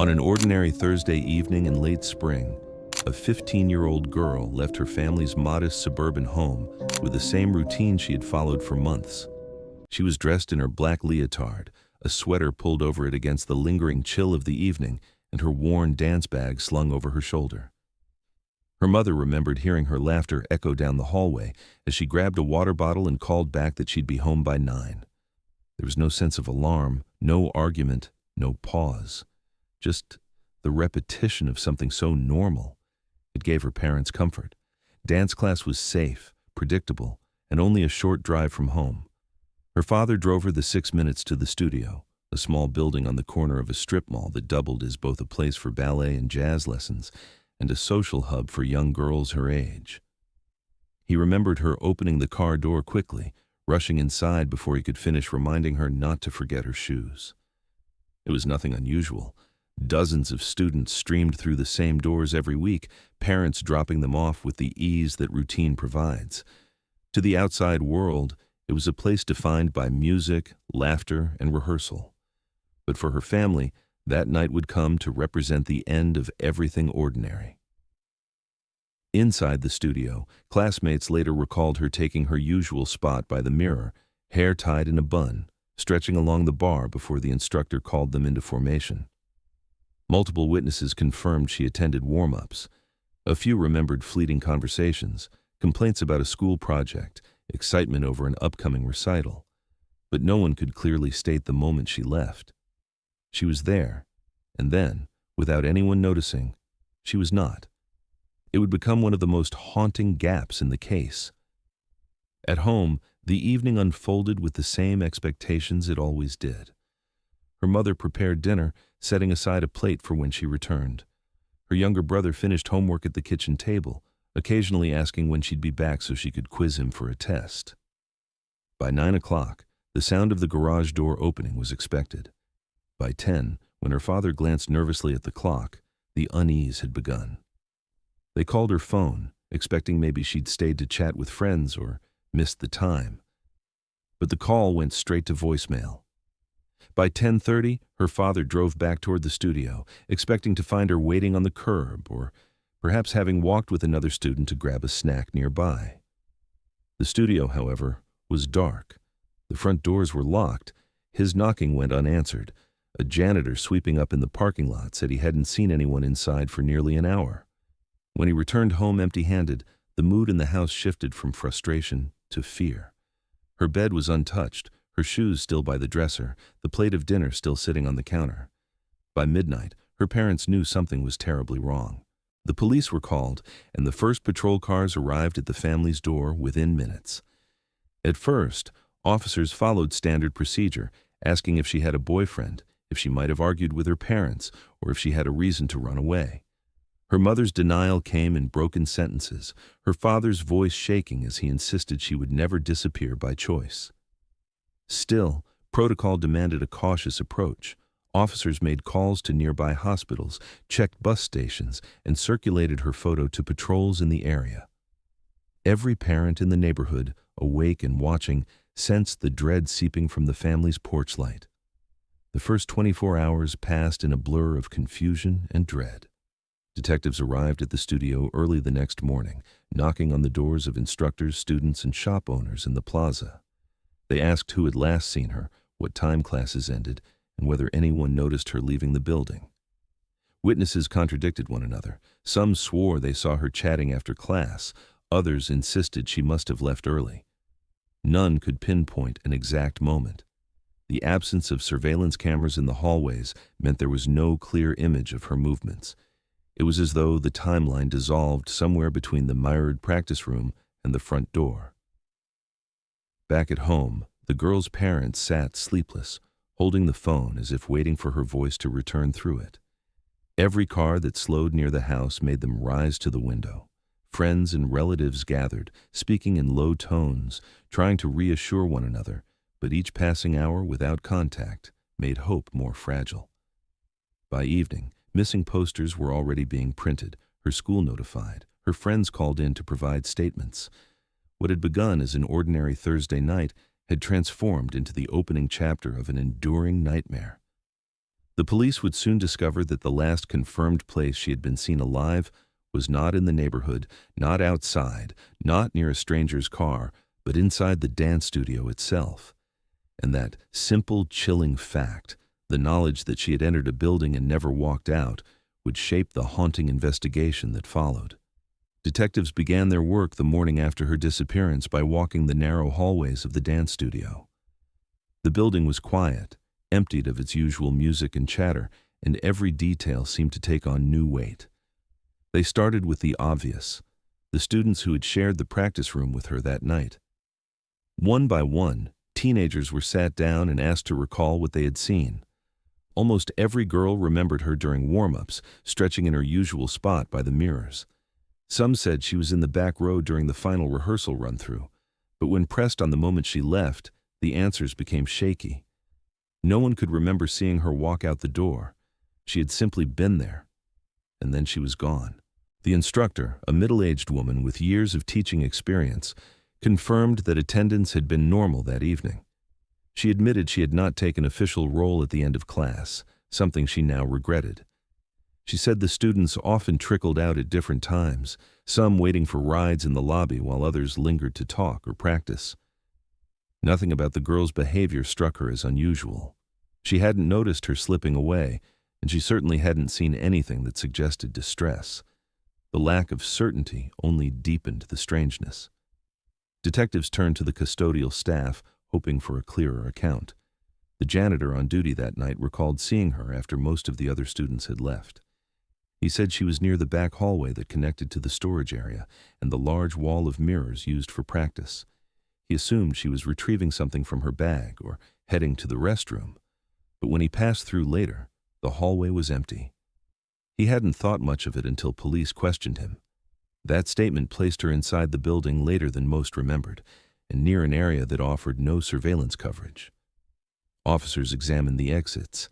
On an ordinary Thursday evening in late spring, a 15-year-old girl left her family's modest suburban home with the same routine she had followed for months. She was dressed in her black leotard, a sweater pulled over it against the lingering chill of the evening, and her worn dance bag slung over her shoulder. Her mother remembered hearing her laughter echo down the hallway as she grabbed a water bottle and called back that she'd be home by 9. There was no sense of alarm, no argument, no pause. Just the repetition of something so normal. It gave her parents comfort. Dance class was safe, predictable, and only a short drive from home. Her father drove her the 6 minutes to the studio, a small building on the corner of a strip mall that doubled as both a place for ballet and jazz lessons and a social hub for young girls her age. He remembered her opening the car door quickly, rushing inside before he could finish reminding her not to forget her shoes. It was nothing unusual. Dozens of students streamed through the same doors every week, parents dropping them off with the ease that routine provides. To the outside world, it was a place defined by music, laughter, and rehearsal. But for her family, that night would come to represent the end of everything ordinary. Inside the studio, classmates later recalled her taking her usual spot by the mirror, hair tied in a bun, stretching along the bar before the instructor called them into formation. Multiple witnesses confirmed she attended warm-ups. A few remembered fleeting conversations, complaints about a school project, excitement over an upcoming recital. But no one could clearly state the moment she left. She was there, and then, without anyone noticing, she was not. It would become one of the most haunting gaps in the case. At home, the evening unfolded with the same expectations it always did. Her mother prepared dinner, setting aside a plate for when she returned. Her younger brother finished homework at the kitchen table, occasionally asking when she'd be back so she could quiz him for a test. By 9 o'clock, the sound of the garage door opening was expected. By 10, when her father glanced nervously at the clock, the unease had begun. They called her phone, expecting maybe she'd stayed to chat with friends or missed the time. But the call went straight to voicemail. By 10:30, her father drove back toward the studio, expecting to find her waiting on the curb or perhaps having walked with another student to grab a snack nearby. The studio, however, was dark. The front doors were locked. His knocking went unanswered. A janitor sweeping up in the parking lot said he hadn't seen anyone inside for nearly an hour. When he returned home empty-handed, the mood in the house shifted from frustration to fear. Her bed was untouched, her shoes still by the dresser, the plate of dinner still sitting on the counter. By midnight, her parents knew something was terribly wrong. The police were called, and the first patrol cars arrived at the family's door within minutes. At first, officers followed standard procedure, asking if she had a boyfriend, if she might have argued with her parents, or if she had a reason to run away. Her mother's denial came in broken sentences, her father's voice shaking as he insisted she would never disappear by choice. Still, protocol demanded a cautious approach. Officers made calls to nearby hospitals, checked bus stations, and circulated her photo to patrols in the area. Every parent in the neighborhood, awake and watching, sensed the dread seeping from the family's porch light. The first 24 hours passed in a blur of confusion and dread. Detectives arrived at the studio early the next morning, knocking on the doors of instructors, students, and shop owners in the plaza. They asked who had last seen her, what time classes ended, and whether anyone noticed her leaving the building. Witnesses contradicted one another. Some swore they saw her chatting after class. Others insisted she must have left early. None could pinpoint an exact moment. The absence of surveillance cameras in the hallways meant there was no clear image of her movements. It was as though the timeline dissolved somewhere between the mirrored practice room and the front door. Back at home, the girl's parents sat sleepless, holding the phone as if waiting for her voice to return through it. Every car that slowed near the house made them rise to the window. Friends and relatives gathered, speaking in low tones, trying to reassure one another, but each passing hour without contact made hope more fragile. By evening, missing posters were already being printed, her school notified, her friends called in to provide statements. What had begun as an ordinary Thursday night had transformed into the opening chapter of an enduring nightmare. The police would soon discover that the last confirmed place she had been seen alive was not in the neighborhood, not outside, not near a stranger's car, but inside the dance studio itself. And that simple, chilling fact, the knowledge that she had entered a building and never walked out, would shape the haunting investigation that followed. Detectives began their work the morning after her disappearance by walking the narrow hallways of the dance studio. The building was quiet, emptied of its usual music and chatter, and every detail seemed to take on new weight. They started with the obvious, the students who had shared the practice room with her that night. One by one, teenagers were sat down and asked to recall what they had seen. Almost every girl remembered her during warm-ups, stretching in her usual spot by the mirrors. Some said she was in the back row during the final rehearsal run-through, but when pressed on the moment she left, the answers became shaky. No one could remember seeing her walk out the door. She had simply been there, and then she was gone. The instructor, a middle-aged woman with years of teaching experience, confirmed that attendance had been normal that evening. She admitted she had not taken official roll at the end of class, something she now regretted. She said the students often trickled out at different times, some waiting for rides in the lobby while others lingered to talk or practice. Nothing about the girl's behavior struck her as unusual. She hadn't noticed her slipping away, and she certainly hadn't seen anything that suggested distress. The lack of certainty only deepened the strangeness. Detectives turned to the custodial staff, hoping for a clearer account. The janitor on duty that night recalled seeing her after most of the other students had left. He said she was near the back hallway that connected to the storage area and the large wall of mirrors used for practice. He assumed she was retrieving something from her bag or heading to the restroom, but when he passed through later, the hallway was empty. He hadn't thought much of it until police questioned him. That statement placed her inside the building later than most remembered, and near an area that offered no surveillance coverage. Officers examined the exits.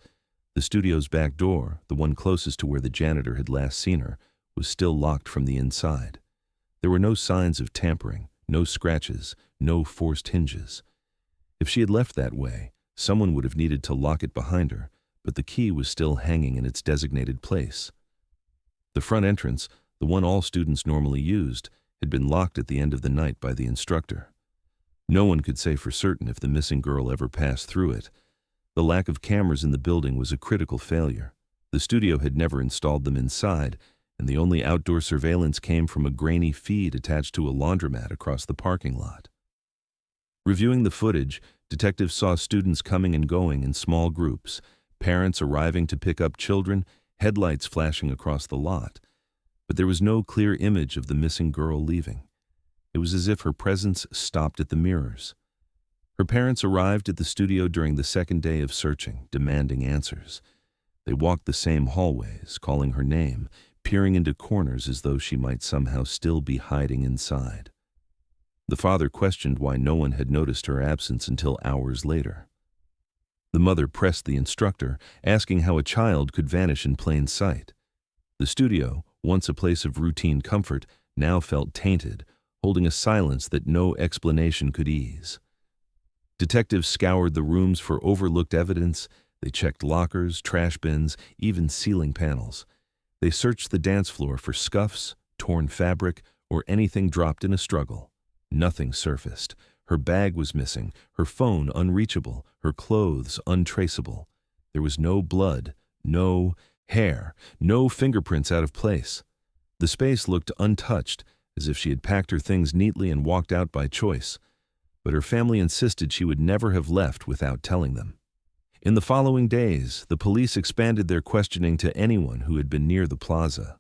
The studio's back door, the one closest to where the janitor had last seen her, was still locked from the inside. There were no signs of tampering, no scratches, no forced hinges. If she had left that way, someone would have needed to lock it behind her, but the key was still hanging in its designated place. The front entrance, the one all students normally used, had been locked at the end of the night by the instructor. No one could say for certain if the missing girl ever passed through it. The lack of cameras in the building was a critical failure. The studio had never installed them inside, and the only outdoor surveillance came from a grainy feed attached to a laundromat across the parking lot. Reviewing the footage, detectives saw students coming and going in small groups, parents arriving to pick up children, headlights flashing across the lot. But there was no clear image of the missing girl leaving. It was as if her presence stopped at the mirrors. Her parents arrived at the studio during the second day of searching, demanding answers. They walked the same hallways, calling her name, peering into corners as though she might somehow still be hiding inside. The father questioned why no one had noticed her absence until hours later. The mother pressed the instructor, asking how a child could vanish in plain sight. The studio, once a place of routine comfort, now felt tainted, holding a silence that no explanation could ease. Detectives scoured the rooms for overlooked evidence. They checked lockers, trash bins, even ceiling panels. They searched the dance floor for scuffs, torn fabric, or anything dropped in a struggle. Nothing surfaced. Her bag was missing, her phone unreachable, her clothes untraceable. There was no blood, no hair, no fingerprints out of place. The space looked untouched, as if she had packed her things neatly and walked out by choice. But her family insisted she would never have left without telling them. In the following days, the police expanded their questioning to anyone who had been near the plaza.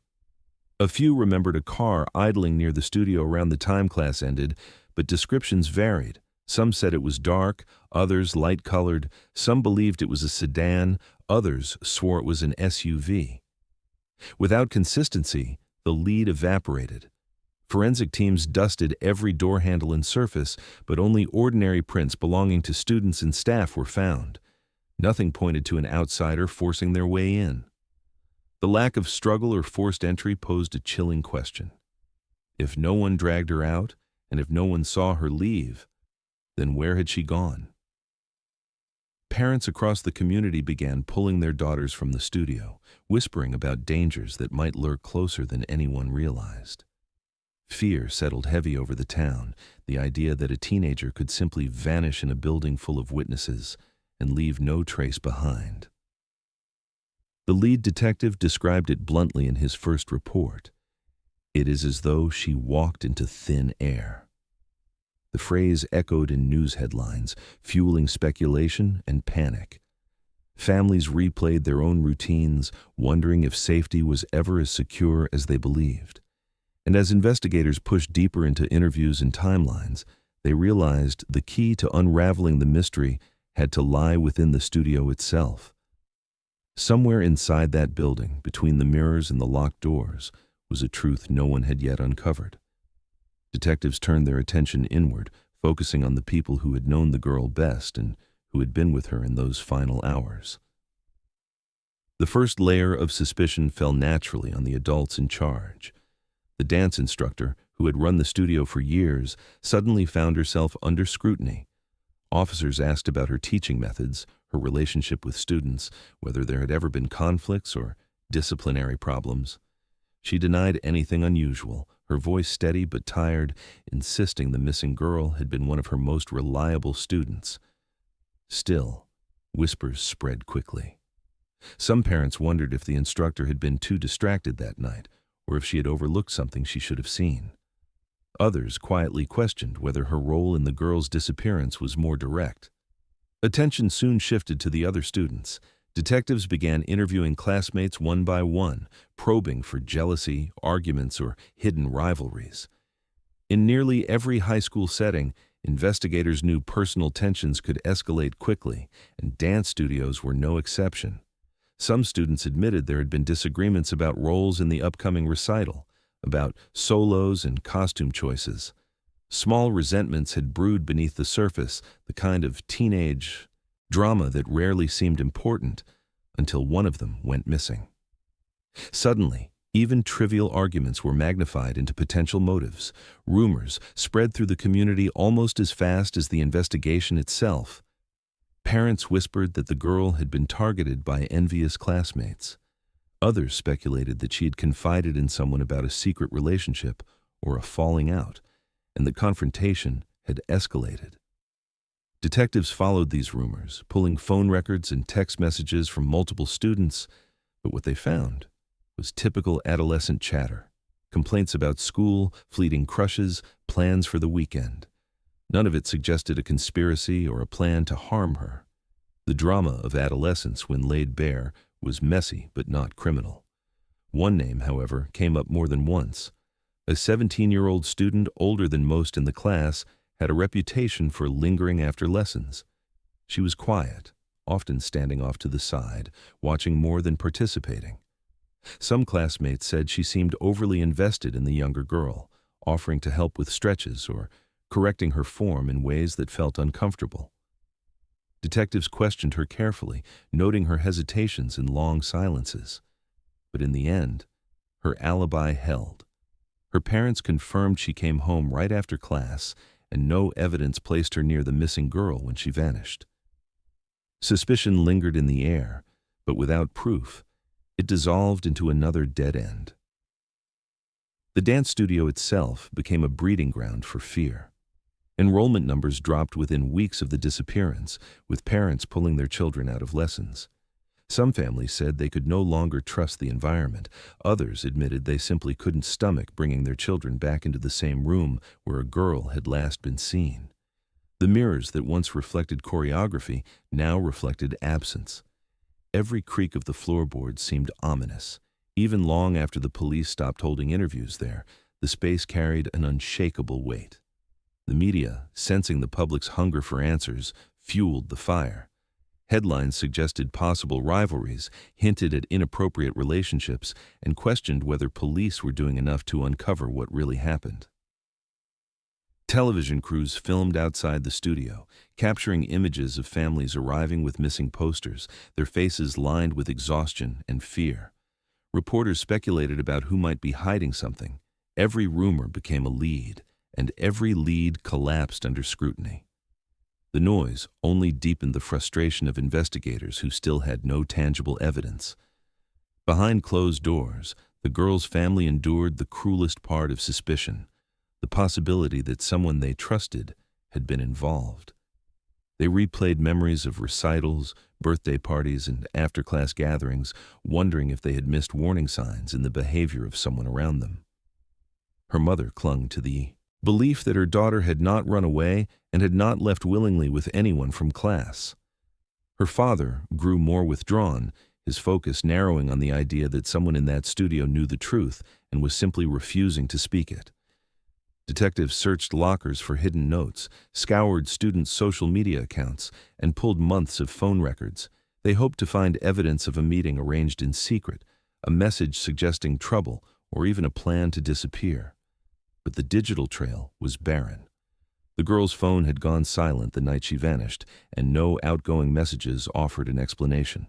A few remembered a car idling near the studio around the time class ended, but descriptions varied. Some said it was dark, others light-colored, some believed it was a sedan, others swore it was an SUV. Without consistency, the lead evaporated. Forensic teams dusted every door handle and surface, but only ordinary prints belonging to students and staff were found. Nothing pointed to an outsider forcing their way in. The lack of struggle or forced entry posed a chilling question. If no one dragged her out, and if no one saw her leave, then where had she gone? Parents across the community began pulling their daughters from the studio, whispering about dangers that might lurk closer than anyone realized. Fear settled heavy over the town, the idea that a teenager could simply vanish in a building full of witnesses and leave no trace behind. The lead detective described it bluntly in his first report. "It is as though she walked into thin air." The phrase echoed in news headlines, fueling speculation and panic. Families replayed their own routines, wondering if safety was ever as secure as they believed. And as investigators pushed deeper into interviews and timelines, they realized the key to unraveling the mystery had to lie within the studio itself. Somewhere inside that building, between the mirrors and the locked doors, was a truth no one had yet uncovered. Detectives turned their attention inward, focusing on the people who had known the girl best and who had been with her in those final hours. The first layer of suspicion fell naturally on the adults in charge. The dance instructor, who had run the studio for years, suddenly found herself under scrutiny. Officers asked about her teaching methods, her relationship with students, whether there had ever been conflicts or disciplinary problems. She denied anything unusual, her voice steady but tired, insisting the missing girl had been one of her most reliable students. Still, whispers spread quickly. Some parents wondered if the instructor had been too distracted that night, or if she had overlooked something she should have seen. Others quietly questioned whether her role in the girl's disappearance was more direct. Attention soon shifted to the other students. Detectives began interviewing classmates one by one, probing for jealousy, arguments, or hidden rivalries. In nearly every high school setting, investigators knew personal tensions could escalate quickly, and dance studios were no exception. Some students admitted there had been disagreements about roles in the upcoming recital, about solos and costume choices. Small resentments had brewed beneath the surface, the kind of teenage drama that rarely seemed important until one of them went missing. Suddenly, even trivial arguments were magnified into potential motives. Rumors spread through the community almost as fast as the investigation itself. Parents whispered that the girl had been targeted by envious classmates. Others speculated that she had confided in someone about a secret relationship or a falling out, and the confrontation had escalated. Detectives followed these rumors, pulling phone records and text messages from multiple students, but what they found was typical adolescent chatter, complaints about school, fleeting crushes, plans for the weekend. None of it suggested a conspiracy or a plan to harm her. The drama of adolescence, when laid bare, was messy but not criminal. One name, however, came up more than once. A 17-year-old student older than most in the class had a reputation for lingering after lessons. She was quiet, often standing off to the side, watching more than participating. Some classmates said she seemed overly invested in the younger girl, offering to help with stretches or correcting her form in ways that felt uncomfortable. Detectives questioned her carefully, noting her hesitations and long silences. But in the end, her alibi held. Her parents confirmed she came home right after class, and no evidence placed her near the missing girl when she vanished. Suspicion lingered in the air, but without proof, it dissolved into another dead end. The dance studio itself became a breeding ground for fear. Enrollment numbers dropped within weeks of the disappearance, with parents pulling their children out of lessons. Some families said they could no longer trust the environment. Others admitted they simply couldn't stomach bringing their children back into the same room where a girl had last been seen. The mirrors that once reflected choreography now reflected absence. Every creak of the floorboards seemed ominous. Even long after the police stopped holding interviews there, the space carried an unshakable weight. The media, sensing the public's hunger for answers, fueled the fire. Headlines suggested possible rivalries, hinted at inappropriate relationships, and questioned whether police were doing enough to uncover what really happened. Television crews filmed outside the studio, capturing images of families arriving with missing posters, their faces lined with exhaustion and fear. Reporters speculated about who might be hiding something. Every rumor became a lead, and every lead collapsed under scrutiny. The noise only deepened the frustration of investigators who still had no tangible evidence. Behind closed doors, the girl's family endured the cruelest part of suspicion, the possibility that someone they trusted had been involved. They replayed memories of recitals, birthday parties, and after-class gatherings, wondering if they had missed warning signs in the behavior of someone around them. Her mother clung to the belief that her daughter had not run away and had not left willingly with anyone from class. Her father grew more withdrawn, his focus narrowing on the idea that someone in that studio knew the truth and was simply refusing to speak it. Detectives searched lockers for hidden notes, scoured students' social media accounts, and pulled months of phone records. They hoped to find evidence of a meeting arranged in secret, a message suggesting trouble, or even a plan to disappear. But the digital trail was barren. The girl's phone had gone silent the night she vanished, and no outgoing messages offered an explanation.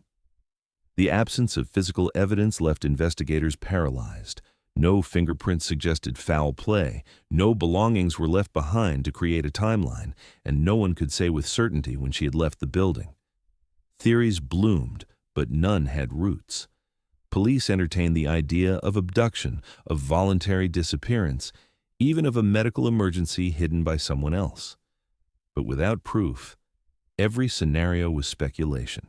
The absence of physical evidence left investigators paralyzed. No fingerprints suggested foul play, no belongings were left behind to create a timeline, and no one could say with certainty when she had left the building. Theories bloomed, but none had roots. Police entertained the idea of abduction, of voluntary disappearance, even of a medical emergency hidden by someone else. But without proof, every scenario was speculation.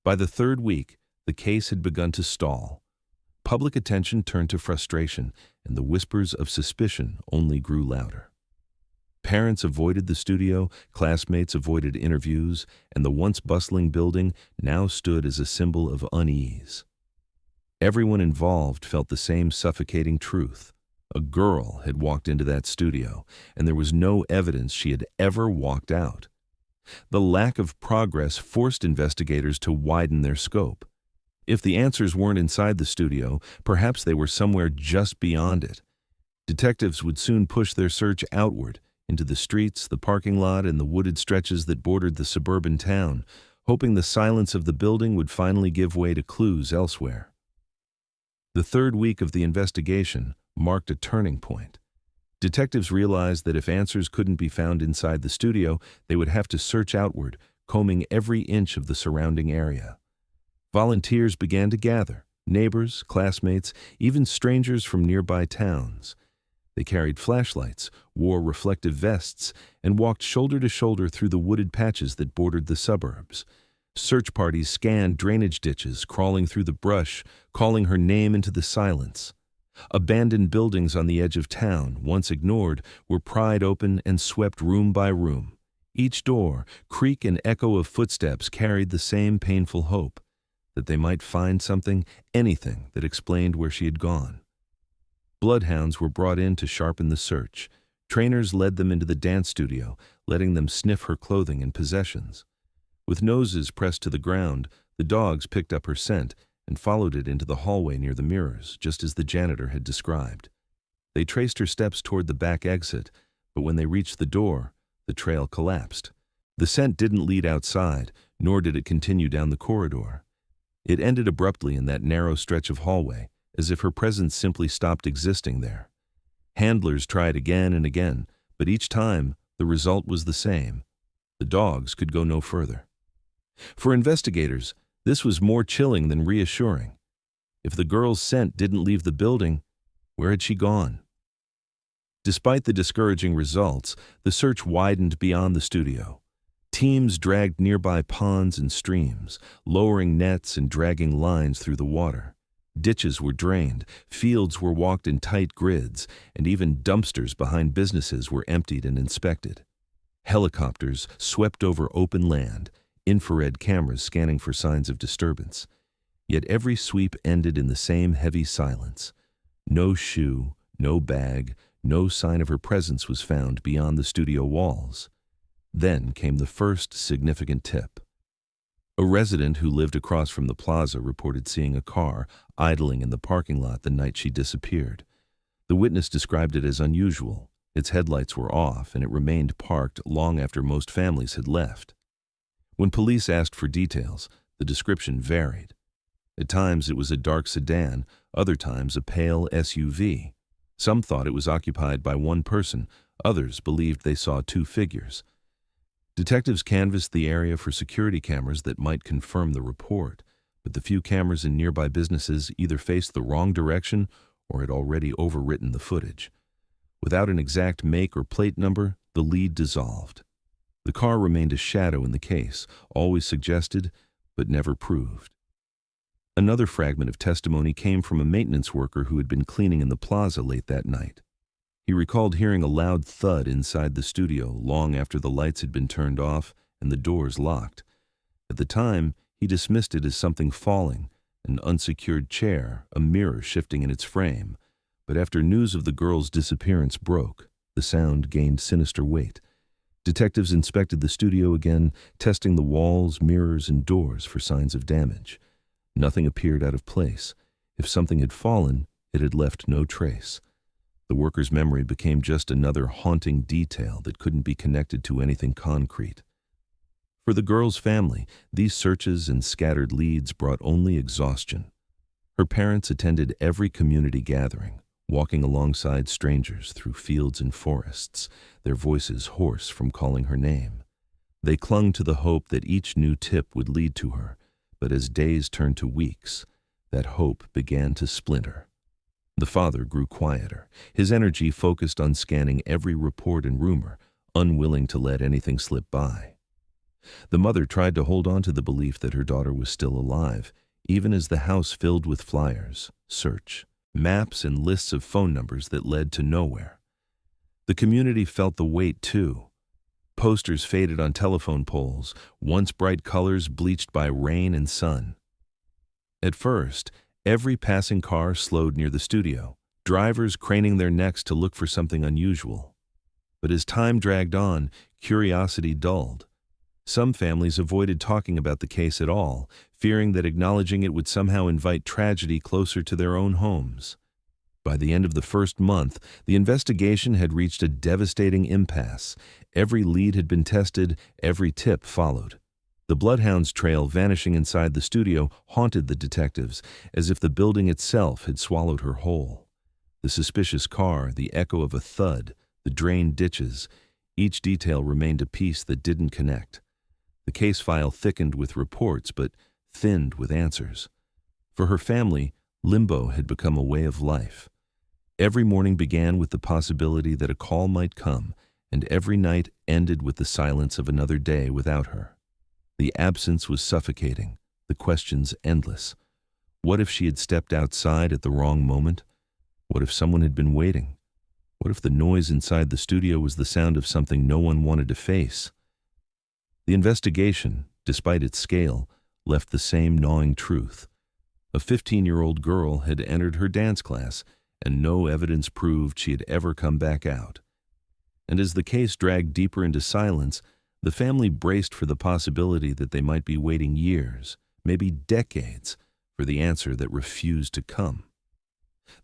By the third week, the case had begun to stall. Public attention turned to frustration, and the whispers of suspicion only grew louder. Parents avoided the studio, classmates avoided interviews, and the once bustling building now stood as a symbol of unease. Everyone involved felt the same suffocating truth. A girl had walked into that studio, and there was no evidence she had ever walked out. The lack of progress forced investigators to widen their scope. If the answers weren't inside the studio, perhaps they were somewhere just beyond it. Detectives would soon push their search outward, into the streets, the parking lot, and the wooded stretches that bordered the suburban town, hoping the silence of the building would finally give way to clues elsewhere. The third week of the investigation marked a turning point. Detectives realized that if answers couldn't be found inside the studio, they would have to search outward, combing every inch of the surrounding area. Volunteers began to gather, neighbors, classmates, even strangers from nearby towns. They carried flashlights, wore reflective vests, and walked shoulder to shoulder through the wooded patches that bordered the suburbs. Search parties scanned drainage ditches, crawling through the brush, calling her name into the silence. Abandoned buildings on the edge of town, once ignored, were pried open and swept room by room. Each door, creak and echo of footsteps carried the same painful hope, that they might find something, anything that explained where she had gone. Bloodhounds were brought in to sharpen the search. Trainers led them into the dance studio, letting them sniff her clothing and possessions. With noses pressed to the ground, the dogs picked up her scent and followed it into the hallway near the mirrors, just as the janitor had described. They traced her steps toward the back exit, but when they reached the door, the trail collapsed. The scent didn't lead outside, nor did it continue down the corridor. It ended abruptly in that narrow stretch of hallway, as if her presence simply stopped existing there. Handlers tried again and again, but each time the result was the same. The dogs could go no further. For investigators, this was more chilling than reassuring. If the girl's scent didn't leave the building, where had she gone? Despite the discouraging results, the search widened beyond the studio. Teams dragged nearby ponds and streams, lowering nets and dragging lines through the water. Ditches were drained, fields were walked in tight grids, and even dumpsters behind businesses were emptied and inspected. Helicopters swept over open land, infrared cameras scanning for signs of disturbance. Yet every sweep ended in the same heavy silence. No shoe, no bag, no sign of her presence was found beyond the studio walls. Then came the first significant tip. A resident who lived across from the plaza reported seeing a car idling in the parking lot the night she disappeared. The witness described it as unusual. Its headlights were off, and it remained parked long after most families had left. When police asked for details, the description varied. At times it was a dark sedan, other times a pale SUV. Some thought it was occupied by one person, others believed they saw two figures. Detectives canvassed the area for security cameras that might confirm the report, but the few cameras in nearby businesses either faced the wrong direction or had already overwritten the footage. Without an exact make or plate number, the lead dissolved. The car remained a shadow in the case, always suggested, but never proved. Another fragment of testimony came from a maintenance worker who had been cleaning in the plaza late that night. He recalled hearing a loud thud inside the studio long after the lights had been turned off and the doors locked. At the time, he dismissed it as something falling, an unsecured chair, a mirror shifting in its frame. But after news of the girl's disappearance broke, the sound gained sinister weight. Detectives inspected the studio again, testing the walls, mirrors, and doors for signs of damage. Nothing appeared out of place. If something had fallen, it had left no trace. The worker's memory became just another haunting detail that couldn't be connected to anything concrete. For the girl's family, these searches and scattered leads brought only exhaustion. Her parents attended every community gathering, walking alongside strangers through fields and forests, their voices hoarse from calling her name. They clung to the hope that each new tip would lead to her, but as days turned to weeks, that hope began to splinter. The father grew quieter, his energy focused on scanning every report and rumor, unwilling to let anything slip by. The mother tried to hold on to the belief that her daughter was still alive, even as the house filled with flyers, search, maps, and lists of phone numbers that led to nowhere. The community felt the weight too. Posters faded on telephone poles, once bright colors bleached by rain and sun. At first, every passing car slowed near the studio, drivers craning their necks to look for something unusual. But as time dragged on, curiosity dulled. Some families avoided talking about the case at all, fearing that acknowledging it would somehow invite tragedy closer to their own homes. By the end of the first month, the investigation had reached a devastating impasse. Every lead had been tested, every tip followed. The bloodhound's trail vanishing inside the studio haunted the detectives, as if the building itself had swallowed her whole. The suspicious car, the echo of a thud, the drained ditches, each detail remained a piece that didn't connect. The case file thickened with reports, but thinned with answers. For her family, limbo had become a way of life. Every morning began with the possibility that a call might come, and every night ended with the silence of another day without her. The absence was suffocating, the questions endless. What if she had stepped outside at the wrong moment? What if someone had been waiting? What if the noise inside the studio was the sound of something no one wanted to face? The investigation, despite its scale, left the same gnawing truth. A 15-year-old girl had entered her dance class, and no evidence proved she had ever come back out. And as the case dragged deeper into silence, the family braced for the possibility that they might be waiting years, maybe decades, for the answer that refused to come.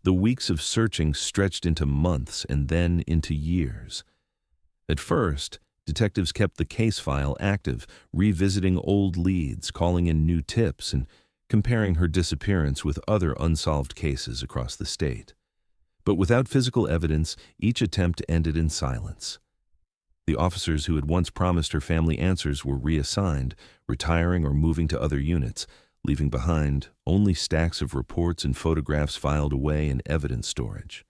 The weeks of searching stretched into months and then into years. At first, detectives kept the case file active, revisiting old leads, calling in new tips, and comparing her disappearance with other unsolved cases across the state. But without physical evidence, each attempt ended in silence. The officers who had once promised her family answers were reassigned, retiring or moving to other units, leaving behind only stacks of reports and photographs filed away in evidence storage.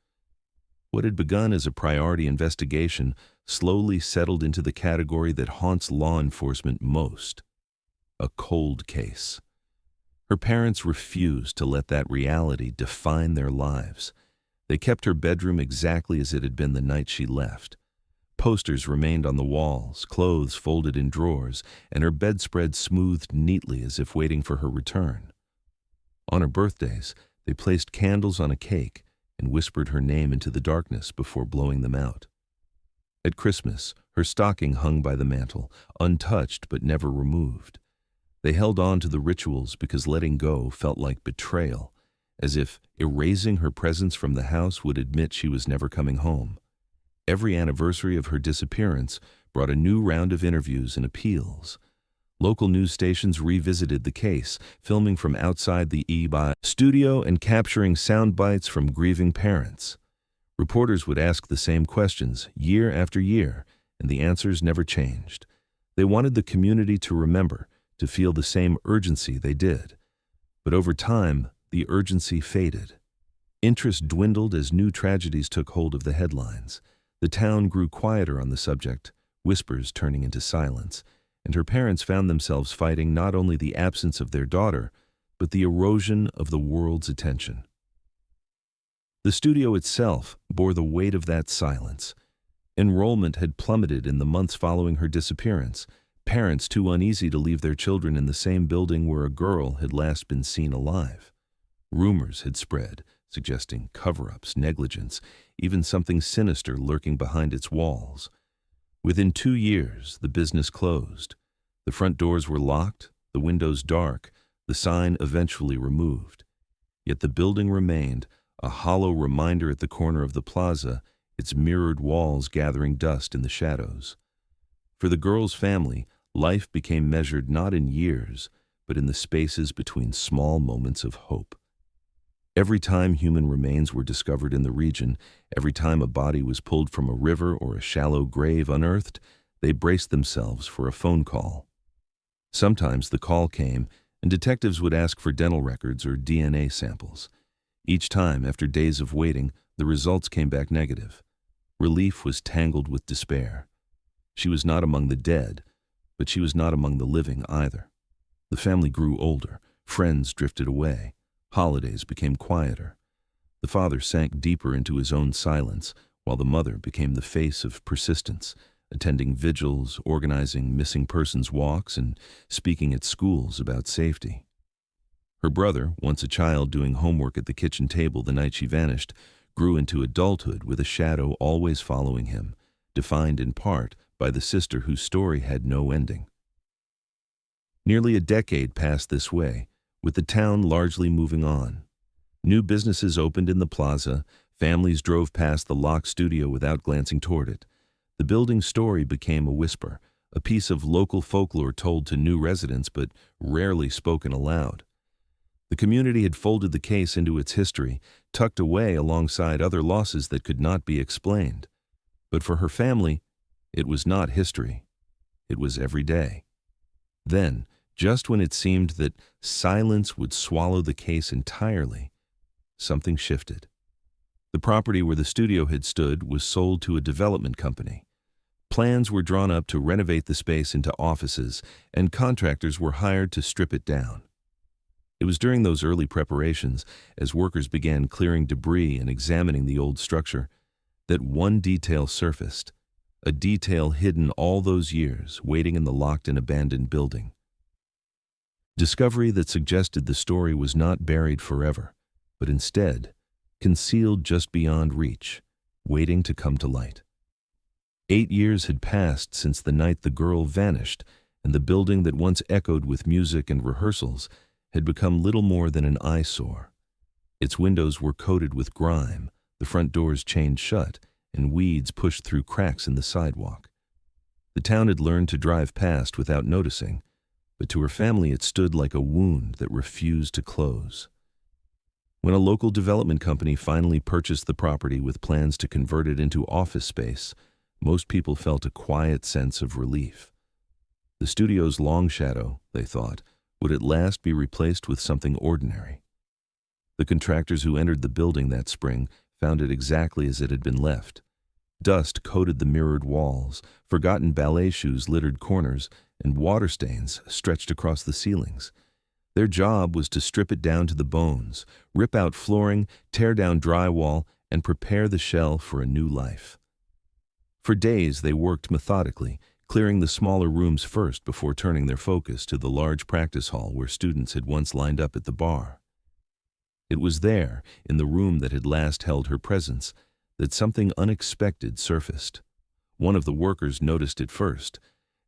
What had begun as a priority investigation slowly settled into the category that haunts law enforcement most: a cold case. Her parents refused to let that reality define their lives. They kept her bedroom exactly as it had been the night she left. Posters remained on the walls, clothes folded in drawers, and her bedspread smoothed neatly as if waiting for her return. On her birthdays, they placed candles on a cake and whispered her name into the darkness before blowing them out. At Christmas, her stocking hung by the mantel, untouched but never removed. They held on to the rituals because letting go felt like betrayal, as if erasing her presence from the house would admit she was never coming home. Every anniversary of her disappearance brought a new round of interviews and appeals. Local news stations revisited the case, filming from outside the EBI studio and capturing sound bites from grieving parents. Reporters would ask the same questions year after year, and the answers never changed. They wanted the community to remember, to feel the same urgency they did. But over time, the urgency faded. Interest dwindled as new tragedies took hold of the headlines. The town grew quieter on the subject, whispers turning into silence, and her parents found themselves fighting not only the absence of their daughter, but the erosion of the world's attention. The studio itself bore the weight of that silence. Enrollment had plummeted in the months following her disappearance, parents too uneasy to leave their children in the same building where a girl had last been seen alive. Rumors had spread, suggesting cover-ups, negligence, even something sinister lurking behind its walls. Within 2 years, the business closed. The front doors were locked, the windows dark, the sign eventually removed. Yet the building remained, a hollow reminder at the corner of the plaza, its mirrored walls gathering dust in the shadows. For the girl's family, life became measured not in years, but in the spaces between small moments of hope. Every time human remains were discovered in the region, every time a body was pulled from a river or a shallow grave unearthed, they braced themselves for a phone call. Sometimes the call came, and detectives would ask for dental records or DNA samples. Each time, after days of waiting, the results came back negative. Relief was tangled with despair. She was not among the dead, but she was not among the living either. The family grew older, friends drifted away, holidays became quieter. The father sank deeper into his own silence, while the mother became the face of persistence, attending vigils, organizing missing persons walks, and speaking at schools about safety. Her brother, once a child doing homework at the kitchen table the night she vanished, grew into adulthood with a shadow always following him, defined in part by the sister whose story had no ending. Nearly a decade passed this way, with the town largely moving on. New businesses opened in the plaza, families drove past the locked studio without glancing toward it. The building's story became a whisper, a piece of local folklore told to new residents but rarely spoken aloud. The community had folded the case into its history, tucked away alongside other losses that could not be explained. But for her family, it was not history. It was every day. Then, just when it seemed that silence would swallow the case entirely, something shifted. The property where the studio had stood was sold to a development company. Plans were drawn up to renovate the space into offices, and contractors were hired to strip it down. It was during those early preparations, as workers began clearing debris and examining the old structure, that one detail surfaced, a detail hidden all those years, waiting in the locked and abandoned building. Discovery that suggested the story was not buried forever, but instead concealed just beyond reach, waiting to come to light. 8 years had passed since the night the girl vanished, and the building that once echoed with music and rehearsals had become little more than an eyesore. Its windows were coated with grime, the front doors chained shut, and weeds pushed through cracks in the sidewalk. The town had learned to drive past without noticing, but to her family it stood like a wound that refused to close. When a local development company finally purchased the property with plans to convert it into office space, most people felt a quiet sense of relief. The studio's long shadow, they thought, would at last be replaced with something ordinary. The contractors who entered the building that spring found it exactly as it had been left. Dust coated the mirrored walls, forgotten ballet shoes littered corners, and water stains stretched across the ceilings. Their job was to strip it down to the bones, rip out flooring, tear down drywall, and prepare the shell for a new life. For days they worked methodically, clearing the smaller rooms first before turning their focus to the large practice hall where students had once lined up at the bar. It was there, in the room that had last held her presence, that something unexpected surfaced. One of the workers noticed it first.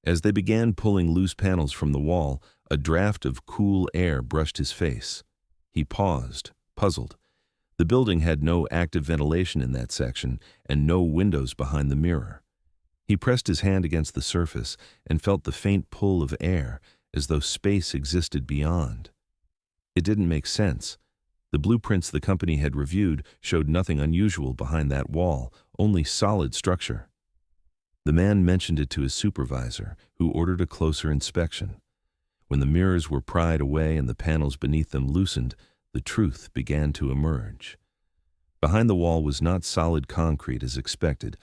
As they began pulling loose panels from the wall, a draft of cool air brushed his face. He paused, puzzled. The building had no active ventilation in that section, and no windows behind the mirror. He pressed his hand against the surface and felt the faint pull of air, as though space existed beyond. It didn't make sense. The blueprints the company had reviewed showed nothing unusual behind that wall, only solid structure. The man mentioned it to his supervisor, who ordered a closer inspection. When the mirrors were pried away and the panels beneath them loosened, the truth began to emerge. Behind the wall was not solid concrete as expected,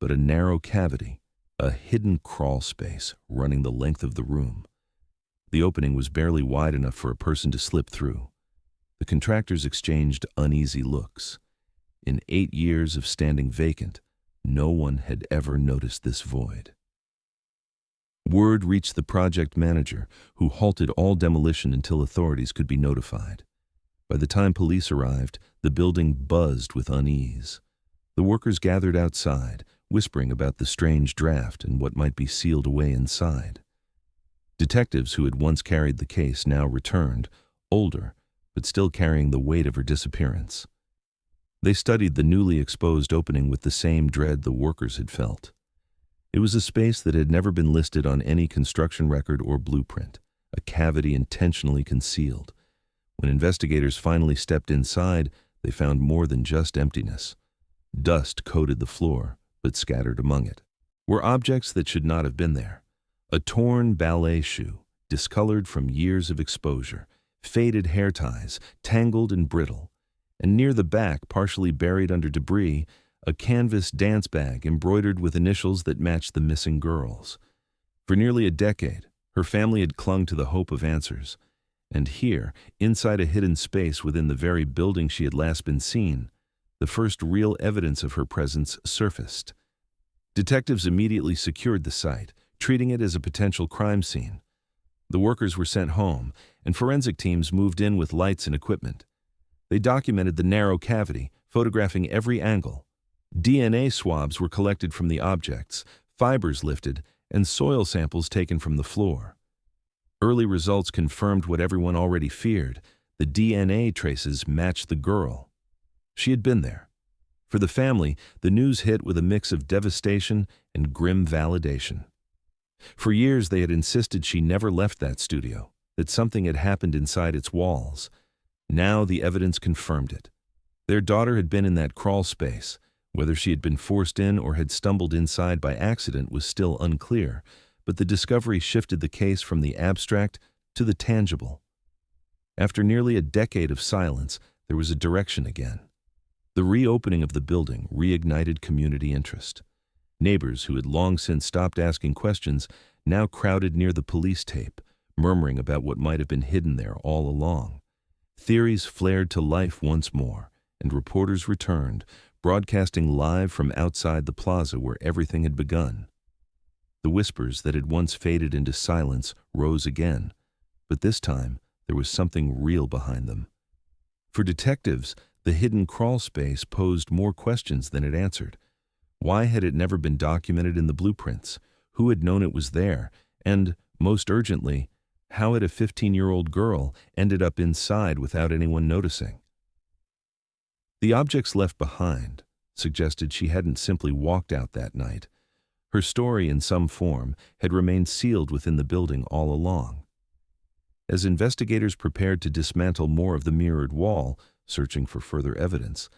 but a narrow cavity, a hidden crawl space running the length of the room. The opening was barely wide enough for a person to slip through. The contractors exchanged uneasy looks. In 8 years of standing vacant, no one had ever noticed this void. Word reached the project manager, who halted all demolition until authorities could be notified. By the time police arrived, the building buzzed with unease. The workers gathered outside, whispering about the strange draft and what might be sealed away inside. Detectives who had once carried the case now returned, older, but still carrying the weight of her disappearance. They studied the newly exposed opening with the same dread the workers had felt. It was a space that had never been listed on any construction record or blueprint, a cavity intentionally concealed. When investigators finally stepped inside, they found more than just emptiness. Dust coated the floor, but scattered among it were objects that should not have been there. A torn ballet shoe, discolored from years of exposure, faded hair ties, tangled and brittle, and near the back, partially buried under debris, a canvas dance bag embroidered with initials that matched the missing girl's. For nearly a decade, her family had clung to the hope of answers. And here, inside a hidden space within the very building she had last been seen, the first real evidence of her presence surfaced. Detectives immediately secured the site, treating it as a potential crime scene. The workers were sent home, and forensic teams moved in with lights and equipment. They documented the narrow cavity, photographing every angle. DNA swabs were collected from the objects, fibers lifted, and soil samples taken from the floor. Early results confirmed what everyone already feared. The DNA traces matched the girl. She had been there. For the family, the news hit with a mix of devastation and grim validation. For years, they had insisted she never left that studio, that something had happened inside its walls. Now the evidence confirmed it. Their daughter had been in that crawl space. Whether she had been forced in or had stumbled inside by accident was still unclear, but the discovery shifted the case from the abstract to the tangible. After nearly a decade of silence, there was a direction again. The reopening of the building reignited community interest. Neighbors who had long since stopped asking questions now crowded near the police tape, murmuring about what might have been hidden there all along. Theories flared to life once more, and reporters returned, broadcasting live from outside the plaza where everything had begun. The whispers that had once faded into silence rose again, but this time there was something real behind them. For detectives, the hidden crawl space posed more questions than it answered. Why had it never been documented in the blueprints? Who had known it was there? And, most urgently, how had a 15-year-old girl ended up inside without anyone noticing? The objects left behind suggested she hadn't simply walked out that night. Her story, in some form, had remained sealed within the building all along. As investigators prepared to dismantle more of the mirrored wall, searching for further evidence,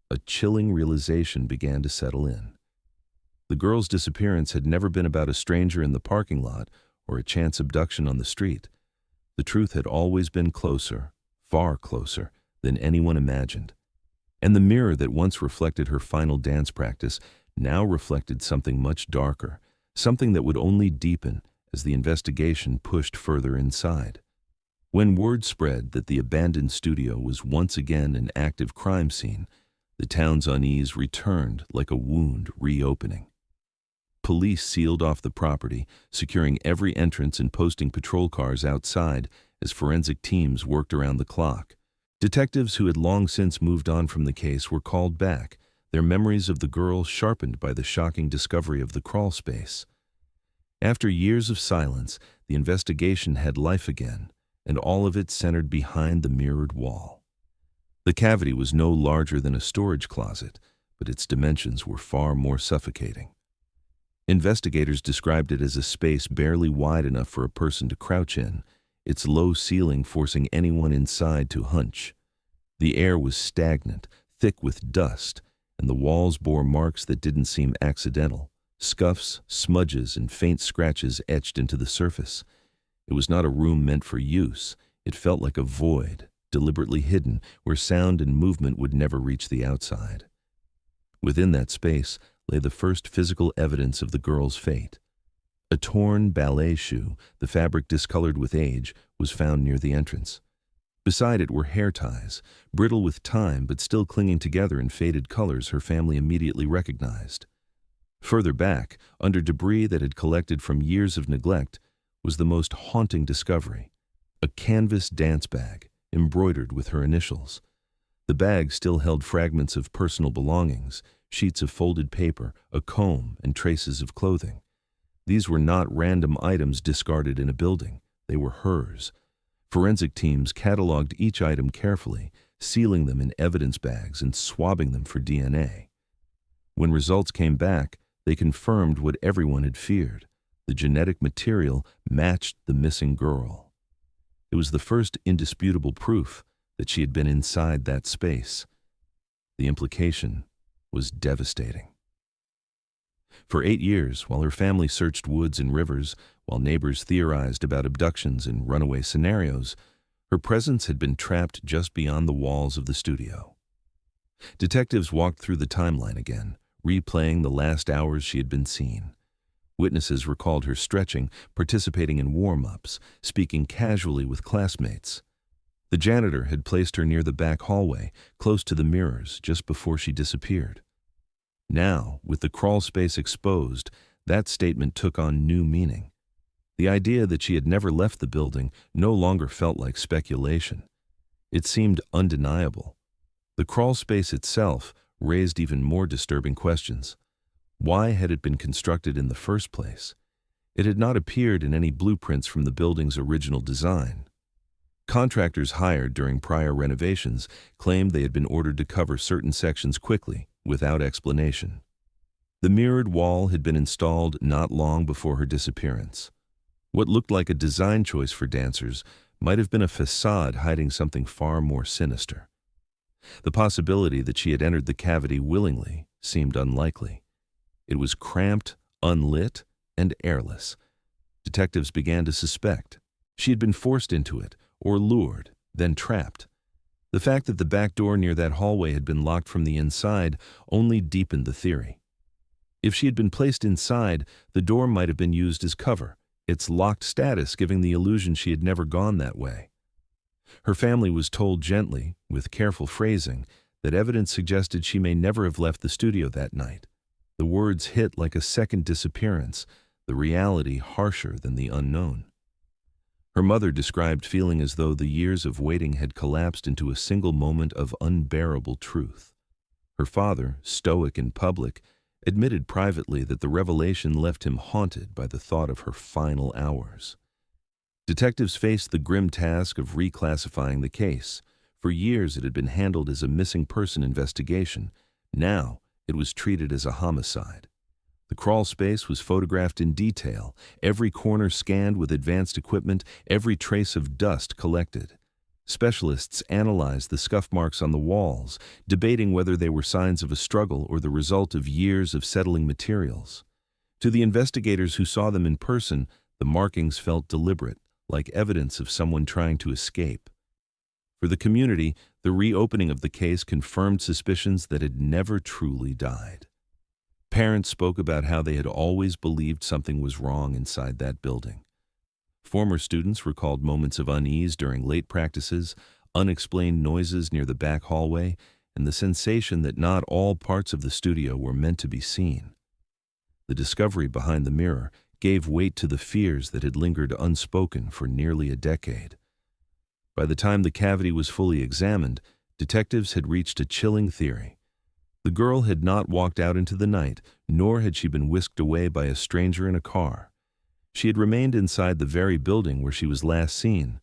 a chilling realization began to settle in. The girl's disappearance had never been about a stranger in the parking lot or a chance abduction on the street. The truth had always been closer, far closer, than anyone imagined. And the mirror that once reflected her final dance practice now reflected something much darker, something that would only deepen as the investigation pushed further inside. When word spread that the abandoned studio was once again an active crime scene, the town's unease returned like a wound reopening. Police sealed off the property, securing every entrance and posting patrol cars outside as forensic teams worked around the clock. Detectives who had long since moved on from the case were called back, their memories of the girl sharpened by the shocking discovery of the crawl space. After years of silence, the investigation had life again, and all of it centered behind the mirrored wall. The cavity was no larger than a storage closet, but its dimensions were far more suffocating. Investigators described it as a space barely wide enough for a person to crouch in, its low ceiling forcing anyone inside to hunch. The air was stagnant, thick with dust, and the walls bore marks that didn't seem accidental, Scuffs, smudges, and faint scratches etched into the surface. It was not a room meant for use. It felt like a void, deliberately hidden, where sound and movement would never reach the outside. Within that space lay the first physical evidence of the girl's fate. A torn ballet shoe, the fabric discolored with age, was found near the entrance. Beside it were hair ties, brittle with time but still clinging together in faded colors her family immediately recognized. Further back, under debris that had collected from years of neglect, was the most haunting discovery: a canvas dance bag, embroidered with her initials. The bag still held fragments of personal belongings, sheets of folded paper, a comb, and traces of clothing. These were not random items discarded in a building. They were hers. Forensic teams cataloged each item carefully, sealing them in evidence bags and swabbing them for DNA. When results came back, they confirmed what everyone had feared. The genetic material matched the missing girl. It was the first indisputable proof that she had been inside that space. The implication was devastating. For 8 years, while her family searched woods and rivers, while neighbors theorized about abductions and runaway scenarios, her presence had been trapped just beyond the walls of the studio. Detectives walked through the timeline again, replaying the last hours she had been seen. Witnesses recalled her stretching, participating in warm-ups, speaking casually with classmates. The janitor had placed her near the back hallway, close to the mirrors, just before she disappeared. Now, with the crawl space exposed, that statement took on new meaning. The idea that she had never left the building no longer felt like speculation. It seemed undeniable. The crawl space itself raised even more disturbing questions. Why had it been constructed in the first place? It had not appeared in any blueprints from the building's original design. Contractors hired during prior renovations claimed they had been ordered to cover certain sections quickly, without explanation. The mirrored wall had been installed not long before her disappearance. What looked like a design choice for dancers might have been a facade hiding something far more sinister. The possibility that she had entered the cavity willingly seemed unlikely. It was cramped, unlit, and airless. Detectives began to suspect she had been forced into it, or lured, then trapped. The fact that the back door near that hallway had been locked from the inside only deepened the theory. If she had been placed inside, the door might have been used as cover, its locked status giving the illusion she had never gone that way. Her family was told gently, with careful phrasing, that evidence suggested she may never have left the studio that night. The words hit like a second disappearance, the reality harsher than the unknown. Her mother described feeling as though the years of waiting had collapsed into a single moment of unbearable truth. Her father, stoic in public, admitted privately that the revelation left him haunted by the thought of her final hours. Detectives faced the grim task of reclassifying the case. For years it had been handled as a missing person investigation. Now it was treated as a homicide. The crawl space was photographed in detail, every corner scanned with advanced equipment, every trace of dust collected. Specialists analyzed the scuff marks on the walls, debating whether they were signs of a struggle or the result of years of settling materials. To the investigators who saw them in person, the markings felt deliberate, like evidence of someone trying to escape. For the community, the reopening of the case confirmed suspicions that had never truly died. Parents spoke about how they had always believed something was wrong inside that building. Former students recalled moments of unease during late practices, unexplained noises near the back hallway, and the sensation that not all parts of the studio were meant to be seen. The discovery behind the mirror gave weight to the fears that had lingered unspoken for nearly a decade. By the time the cavity was fully examined, detectives had reached a chilling theory. The girl had not walked out into the night, nor had she been whisked away by a stranger in a car. She had remained inside the very building where she was last seen.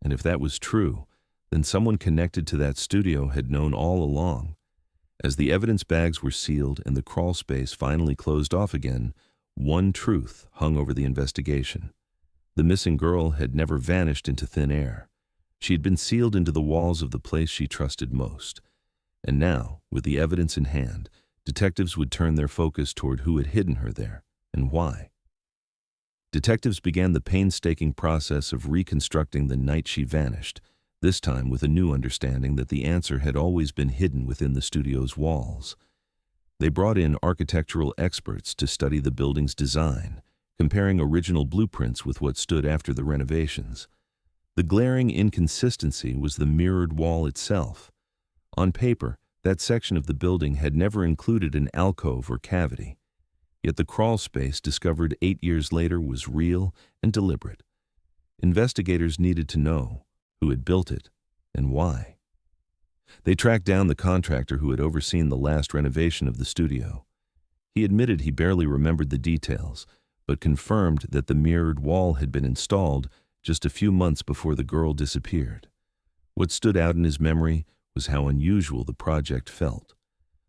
And if that was true, then someone connected to that studio had known all along. As the evidence bags were sealed and the crawl space finally closed off again, one truth hung over the investigation. The missing girl had never vanished into thin air. She had been sealed into the walls of the place she trusted most. And now, with the evidence in hand, detectives would turn their focus toward who had hidden her there and why. Detectives began the painstaking process of reconstructing the night she vanished, this time with a new understanding that the answer had always been hidden within the studio's walls. They brought in architectural experts to study the building's design, comparing original blueprints with what stood after the renovations. The glaring inconsistency was the mirrored wall itself. On paper, that section of the building had never included an alcove or cavity. Yet the crawl space discovered 8 years later was real and deliberate. Investigators needed to know who had built it and why. They tracked down the contractor who had overseen the last renovation of the studio. He admitted he barely remembered the details, but confirmed that the mirrored wall had been installed just a few months before the girl disappeared. What stood out in his memory was how unusual the project felt.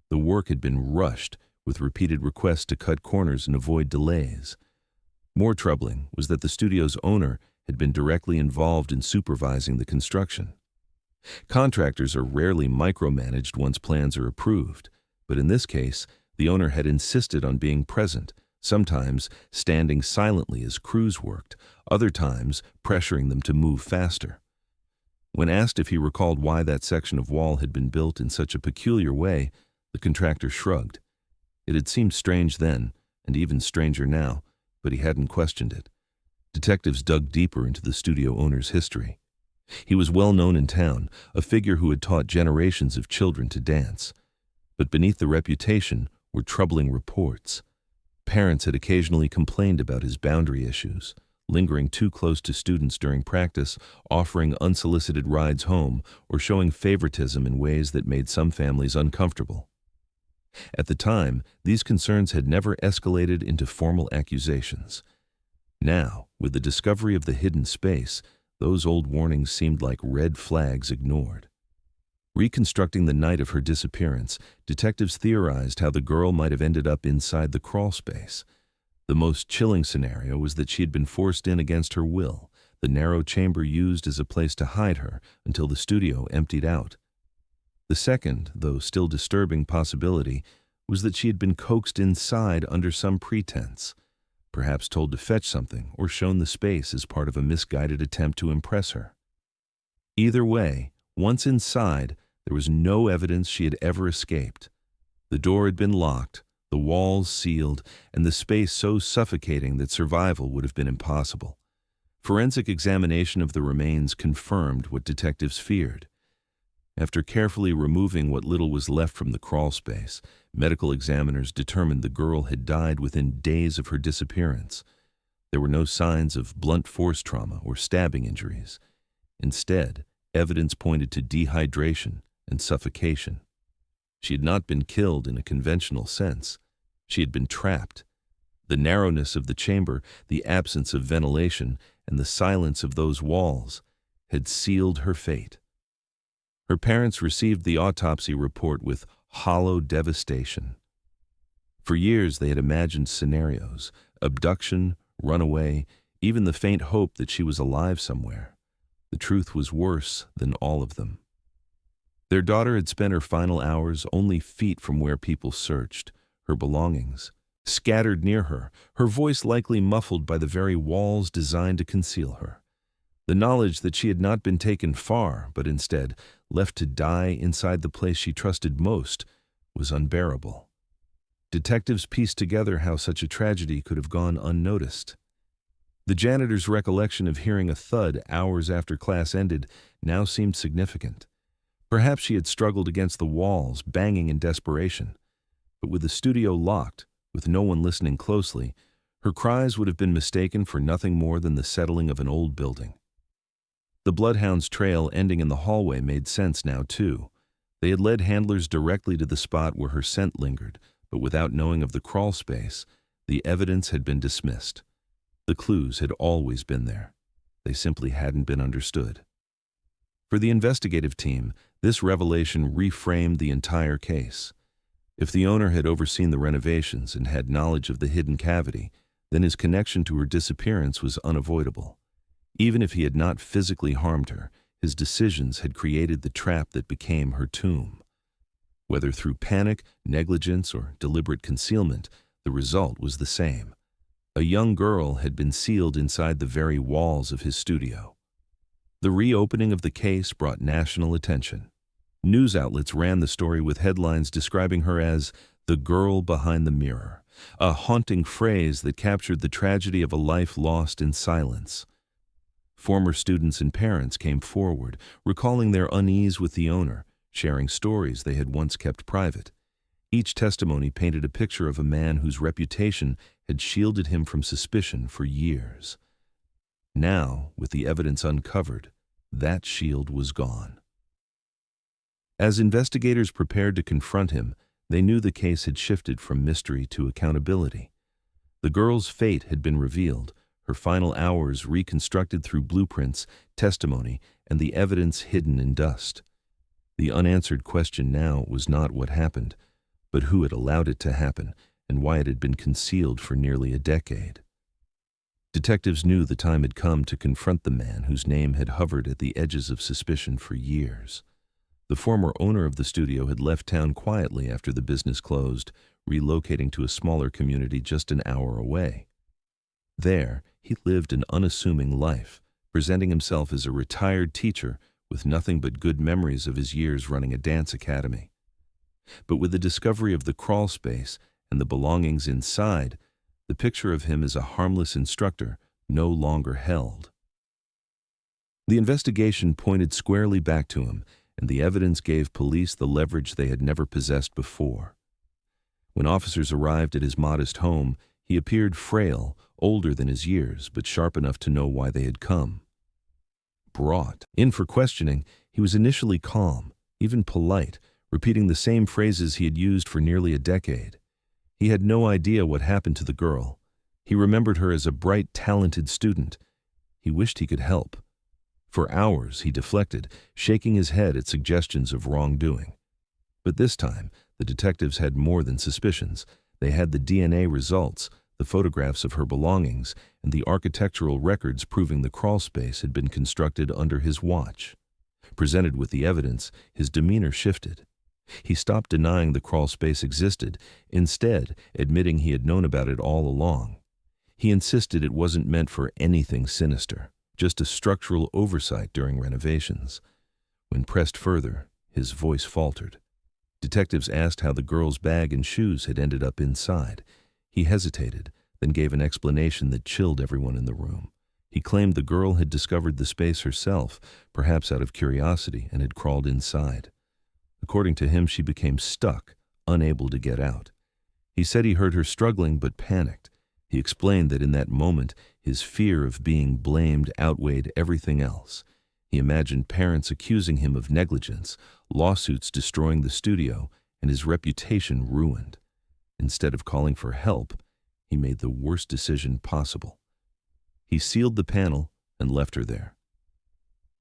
The work had been rushed, with repeated requests to cut corners and avoid delays. More troubling was that the studio's owner had been directly involved in supervising the construction. Contractors are rarely micromanaged once plans are approved, but in this case, the owner had insisted on being present, sometimes standing silently as crews worked, other times pressuring them to move faster. When asked if he recalled why that section of wall had been built in such a peculiar way, the contractor shrugged. It had seemed strange then, and even stranger now, but he hadn't questioned it. Detectives dug deeper into the studio owner's history. He was well known in town, a figure who had taught generations of children to dance. But beneath the reputation were troubling reports. Parents had occasionally complained about his boundary issues, lingering too close to students during practice, offering unsolicited rides home, or showing favoritism in ways that made some families uncomfortable. At the time, these concerns had never escalated into formal accusations. Now, with the discovery of the hidden space, those old warnings seemed like red flags ignored. Reconstructing the night of her disappearance, detectives theorized how the girl might have ended up inside the crawl space. The most chilling scenario was that she had been forced in against her will, the narrow chamber used as a place to hide her until the studio emptied out. The second, though still disturbing possibility, was that she had been coaxed inside under some pretense, perhaps told to fetch something or shown the space as part of a misguided attempt to impress her. Either way, once inside, there was no evidence she had ever escaped. The door had been locked, the walls sealed, and the space so suffocating that survival would have been impossible. Forensic examination of the remains confirmed what detectives feared. After carefully removing what little was left from the crawl space, medical examiners determined the girl had died within days of her disappearance. There were no signs of blunt force trauma or stabbing injuries. Instead, evidence pointed to dehydration and suffocation. She had not been killed in a conventional sense. She had been trapped. The narrowness of the chamber, the absence of ventilation, and the silence of those walls had sealed her fate. Her parents received the autopsy report with hollow devastation. For years they had imagined scenarios: abduction, runaway, even the faint hope that she was alive somewhere. The truth was worse than all of them. Their daughter had spent her final hours only feet from where people searched, her belongings scattered near her, her voice likely muffled by the very walls designed to conceal her. The knowledge that she had not been taken far, but instead left to die inside the place she trusted most, was unbearable. Detectives pieced together how such a tragedy could have gone unnoticed. The janitor's recollection of hearing a thud hours after class ended now seemed significant. Perhaps she had struggled against the walls, banging in desperation. But with the studio locked, with no one listening closely, her cries would have been mistaken for nothing more than the settling of an old building. The bloodhound's trail ending in the hallway made sense now, too. They had led handlers directly to the spot where her scent lingered, but without knowing of the crawl space, the evidence had been dismissed. The clues had always been there. They simply hadn't been understood. For the investigative team, this revelation reframed the entire case. If the owner had overseen the renovations and had knowledge of the hidden cavity, then his connection to her disappearance was unavoidable. Even if he had not physically harmed her, his decisions had created the trap that became her tomb. Whether through panic, negligence, or deliberate concealment, the result was the same. A young girl had been sealed inside the very walls of his studio. The reopening of the case brought national attention. News outlets ran the story with headlines describing her as the girl behind the mirror, a haunting phrase that captured the tragedy of a life lost in silence. Former students and parents came forward, recalling their unease with the owner, sharing stories they had once kept private. Each testimony painted a picture of a man whose reputation had shielded him from suspicion for years. Now, with the evidence uncovered, that shield was gone. As investigators prepared to confront him, they knew the case had shifted from mystery to accountability. The girl's fate had been revealed, her final hours reconstructed through blueprints, testimony, and the evidence hidden in dust. The unanswered question now was not what happened, but who had allowed it to happen and why it had been concealed for nearly a decade. Detectives knew the time had come to confront the man whose name had hovered at the edges of suspicion for years. The former owner of the studio had left town quietly after the business closed, relocating to a smaller community just an hour away. There, he lived an unassuming life, presenting himself as a retired teacher with nothing but good memories of his years running a dance academy. But with the discovery of the crawl space and the belongings inside, the picture of him as a harmless instructor no longer held. The investigation pointed squarely back to him, and the evidence gave police the leverage they had never possessed before. When officers arrived at his modest home, he appeared frail, older than his years, but sharp enough to know why they had come. Brought in for questioning, he was initially calm, even polite, repeating the same phrases he had used for nearly a decade. He had no idea what happened to the girl. He remembered her as a bright, talented student. He wished he could help. For hours he deflected, shaking his head at suggestions of wrongdoing. But this time, the detectives had more than suspicions. They had the DNA results, the photographs of her belongings, and the architectural records proving the crawl space had been constructed under his watch. Presented with the evidence, his demeanor shifted. He stopped denying the crawl space existed, instead admitting he had known about it all along. He insisted it wasn't meant for anything sinister, just a structural oversight during renovations. When pressed further, his voice faltered. Detectives asked how the girl's bag and shoes had ended up inside. He hesitated, then gave an explanation that chilled everyone in the room. He claimed the girl had discovered the space herself, perhaps out of curiosity, and had crawled inside. According to him, she became stuck, unable to get out. He said he heard her struggling but panicked. He explained that in that moment, his fear of being blamed outweighed everything else. He imagined parents accusing him of negligence, lawsuits destroying the studio, and his reputation ruined. Instead of calling for help, he made the worst decision possible. He sealed the panel and left her there.